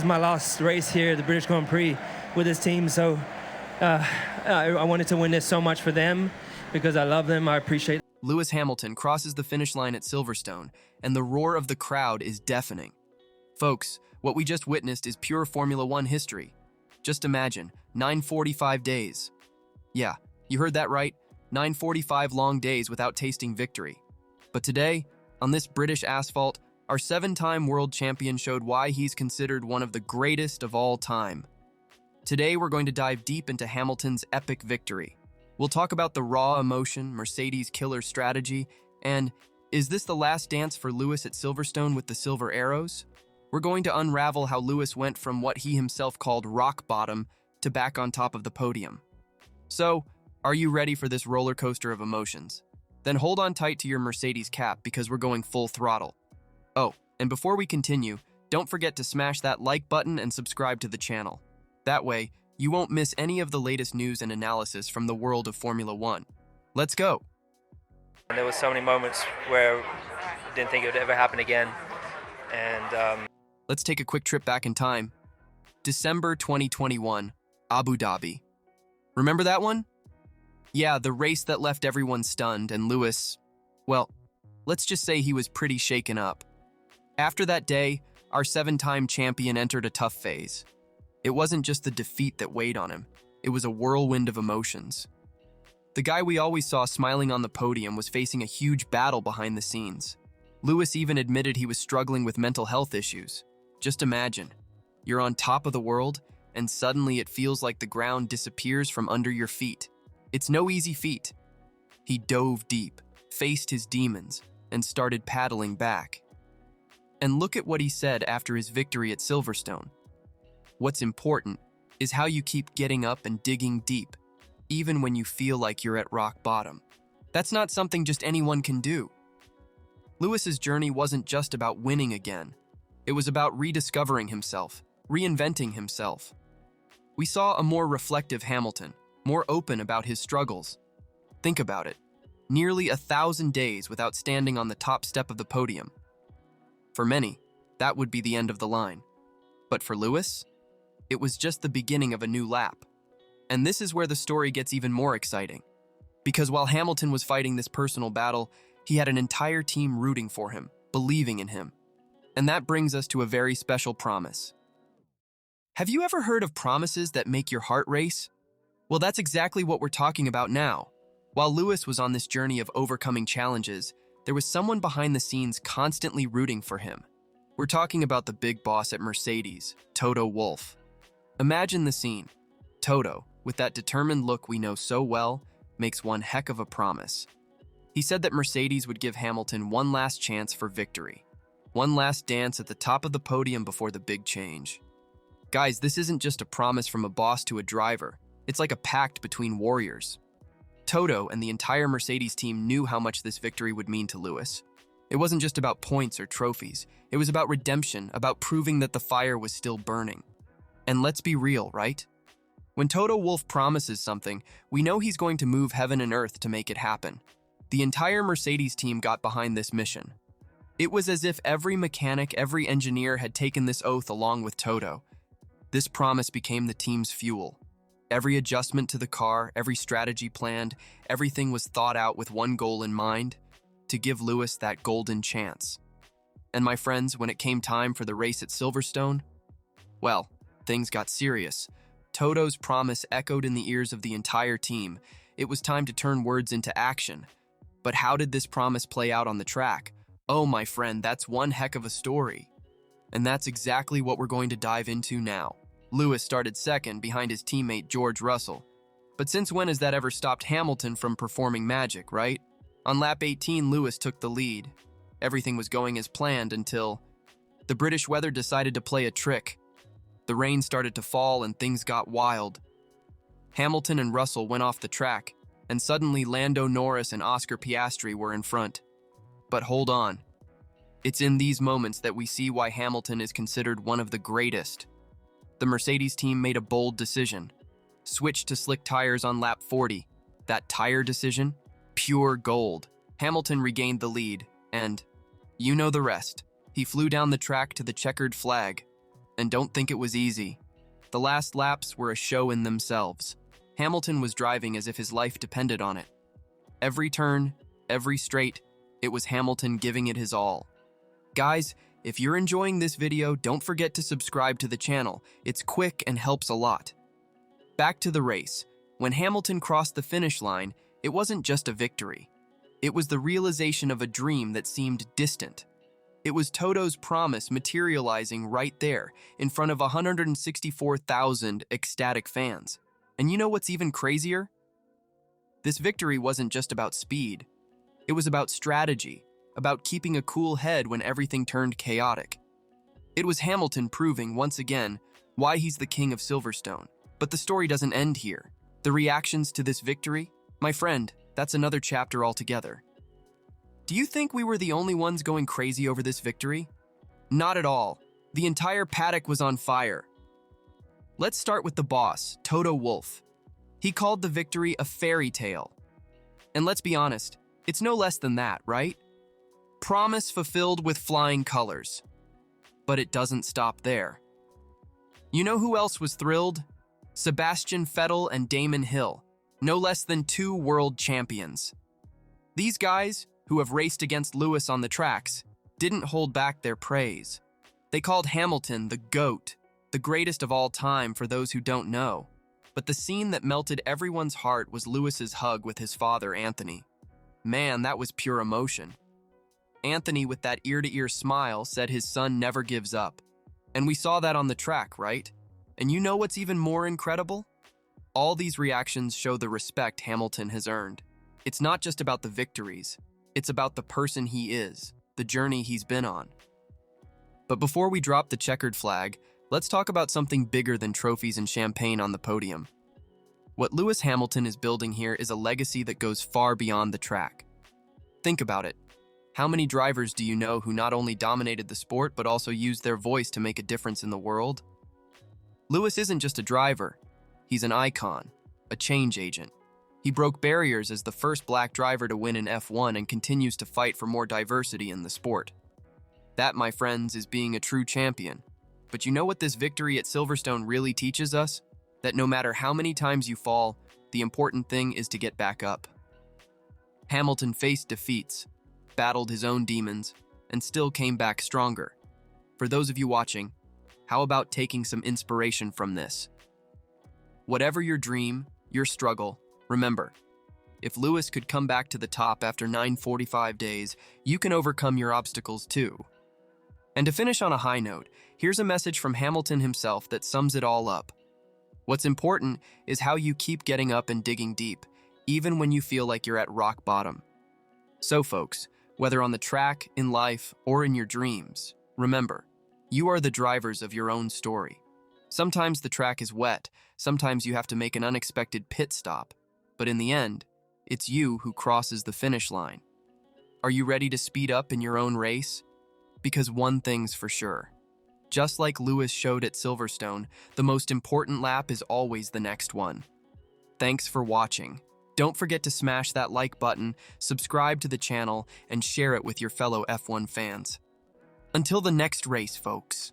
My last race here at the British Grand Prix with this team, so I wanted to win this so much for them because I love them. I appreciate. Lewis Hamilton crosses the finish line at Silverstone, and the roar of the crowd is deafening. Folks, what we just witnessed is pure Formula One history. Just imagine, 945 days. Yeah, you heard that right, 945 long days without tasting victory. But today, on this British asphalt, our 7-time world champion showed why he's considered one of the greatest of all time. Today, we're going to dive deep into Hamilton's epic victory. We'll talk about the raw emotion, Mercedes' killer strategy, and is this the last dance for Lewis at Silverstone with the silver arrows? We're going to unravel how Lewis went from what he himself called rock bottom to back on top of the podium. So, are you ready for this roller coaster of emotions? Then hold on tight to your Mercedes cap because we're going full throttle. Oh, and before we continue, don't forget to smash that like button and subscribe to the channel. That way, you won't miss any of the latest news and analysis from the world of Formula One. Let's go! And there were so many moments where I didn't think it would ever happen again. And let's take a quick trip back in time. December 2021, Abu Dhabi. Remember that one? Yeah, the race that left everyone stunned, and Lewis, well, let's just say he was pretty shaken up. After that day, our 7-time champion entered a tough phase. It wasn't just the defeat that weighed on him, it was a whirlwind of emotions. The guy we always saw smiling on the podium was facing a huge battle behind the scenes. Lewis even admitted he was struggling with mental health issues. Just imagine, you're on top of the world, and suddenly it feels like the ground disappears from under your feet. It's no easy feat. He dove deep, faced his demons, and started paddling back. And look at what he said after his victory at Silverstone. What's important is how you keep getting up and digging deep, even when you feel like you're at rock bottom. That's not something just anyone can do. Lewis's journey wasn't just about winning again. It was about rediscovering himself, reinventing himself. We saw a more reflective Hamilton, more open about his struggles. Think about it. Nearly 1,000 days without standing on the top step of the podium. For many, that would be the end of the line. But for Lewis, it was just the beginning of a new lap. And this is where the story gets even more exciting. Because while Hamilton was fighting this personal battle, he had an entire team rooting for him, believing in him. And that brings us to a very special promise. Have you ever heard of promises that make your heart race? Well, that's exactly what we're talking about now. While Lewis was on this journey of overcoming challenges, there was someone behind the scenes constantly rooting for him. We're talking about the big boss at Mercedes, Toto Wolff. Imagine the scene. Toto, with that determined look we know so well, makes one heck of a promise. He said that Mercedes would give Hamilton one last chance for victory. One last dance at the top of the podium before the big change. Guys, this isn't just a promise from a boss to a driver. It's like a pact between warriors. Toto and the entire Mercedes team knew how much this victory would mean to Lewis. It wasn't just about points or trophies. It was about redemption, about proving that the fire was still burning. And let's be real, right? When Toto Wolff promises something, we know he's going to move heaven and earth to make it happen. The entire Mercedes team got behind this mission. It was as if every mechanic, every engineer had taken this oath along with Toto. This promise became the team's fuel. Every adjustment to the car, every strategy planned, everything was thought out with one goal in mind, to give Lewis that golden chance. And my friends, when it came time for the race at Silverstone, well, things got serious. Toto's promise echoed in the ears of the entire team. It was time to turn words into action. But how did this promise play out on the track? Oh, my friend, that's one heck of a story. And that's exactly what we're going to dive into now. Lewis started second behind his teammate George Russell. But since when has that ever stopped Hamilton from performing magic, right? On lap 18, Lewis took the lead. Everything was going as planned until the British weather decided to play a trick. The rain started to fall and things got wild. Hamilton and Russell went off the track, and suddenly Lando Norris and Oscar Piastri were in front. But hold on. It's in these moments that we see why Hamilton is considered one of the greatest. The Mercedes team made a bold decision. Switched to slick tires on lap 40. That tire decision? Pure gold. Hamilton regained the lead, and you know the rest. He flew down the track to the checkered flag. And don't think it was easy. The last laps were a show in themselves. Hamilton was driving as if his life depended on it. Every turn, every straight, it was Hamilton giving it his all. Guys, if you're enjoying this video, don't forget to subscribe to the channel. It's quick and helps a lot. Back to the race. When Hamilton crossed the finish line, it wasn't just a victory. It was the realization of a dream that seemed distant. It was Toto's promise materializing right there, in front of 164,000 ecstatic fans. And you know what's even crazier? This victory wasn't just about speed. It was about strategy, about keeping a cool head when everything turned chaotic. It was Hamilton proving, once again, why he's the king of Silverstone. But the story doesn't end here. The reactions to this victory? My friend, that's another chapter altogether. Do you think we were the only ones going crazy over this victory? Not at all. The entire paddock was on fire. Let's start with the boss, Toto Wolff. He called the victory a fairy tale. And let's be honest, it's no less than that, right? Promise fulfilled with flying colors. But it doesn't stop there. You know who else was thrilled? Sebastian Vettel and Damon Hill, no less than 2 world champions. These guys, who have raced against Lewis on the tracks, didn't hold back their praise. They called Hamilton the GOAT, the greatest of all time for those who don't know. But the scene that melted everyone's heart was Lewis's hug with his father, Anthony. Man, that was pure emotion. Anthony, with that ear-to-ear smile, said his son never gives up. And we saw that on the track, right? And you know what's even more incredible? All these reactions show the respect Hamilton has earned. It's not just about the victories. It's about the person he is, the journey he's been on. But before we drop the checkered flag, let's talk about something bigger than trophies and champagne on the podium. What Lewis Hamilton is building here is a legacy that goes far beyond the track. Think about it. How many drivers do you know who not only dominated the sport but also used their voice to make a difference in the world? Lewis isn't just a driver. He's an icon, a change agent. He broke barriers as the first black driver to win in F1 and continues to fight for more diversity in the sport. That, my friends, is being a true champion. But you know what this victory at Silverstone really teaches us? That no matter how many times you fall, the important thing is to get back up. Hamilton faced defeats, battled his own demons, and still came back stronger. For those of you watching, how about taking some inspiration from this? Whatever your dream, your struggle, remember, if Lewis could come back to the top after 945 days, you can overcome your obstacles too. And to finish on a high note, here's a message from Hamilton himself that sums it all up. What's important is how you keep getting up and digging deep, even when you feel like you're at rock bottom. So folks, whether on the track, in life, or in your dreams, remember, you are the drivers of your own story. Sometimes the track is wet, sometimes you have to make an unexpected pit stop, but in the end, it's you who crosses the finish line. Are you ready to speed up in your own race? Because one thing's for sure. Just like Lewis showed at Silverstone, the most important lap is always the next one. Thanks for watching. Don't forget to smash that like button, subscribe to the channel, and share it with your fellow F1 fans. Until the next race, folks.